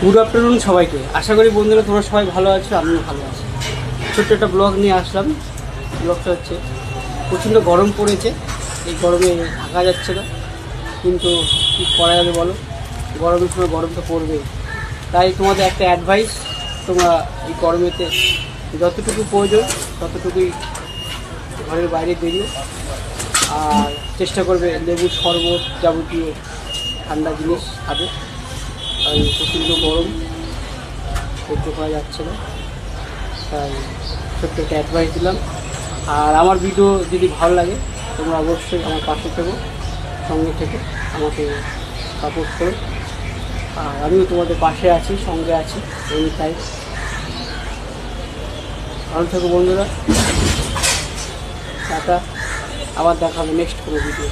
Good afternoon সবাইকে। আশা করি বন্ধুরা তোমরা সবাই ভালো আছো, আমিও ভালো আছি। ছোট্ট একটা ব্লগ নিয়ে আসলাম। ব্লগটা হচ্ছে প্রচণ্ড গরম পড়েছে, এই গরমে থাকা যাচ্ছে না, কিন্তু কী করা যাবে বলো, গরমের সময় গরম তো পড়বেই। তাই তোমাদের একটা অ্যাডভাইস, তোমরা এই গরমেতে যতটুকু প্রয়োজন ততটুকুই ঘরের বাইরে বেরিয়ে, আর চেষ্টা করবে লেবুর শরবত যাবতীয় ঠান্ডা জিনিস খাবে। আর প্রচণ্ড গরম সহ্য করা যাচ্ছে না, তাই ছোট্ট একটা অ্যাডভাইস দিলাম। আর আমার ভিডিও যদি ভালো লাগে তোমরা অবশ্যই আমার পাশে থেকো, সঙ্গে থেকে আমাকে সাপোর্ট করো। আর আমিও তোমাদের পাশে আছি, সঙ্গে আছি এনি টাইম। ভালো থেকো বন্ধুরা, টাটা, আবার দেখা হবে নেক্সট কোনো ভিডিও।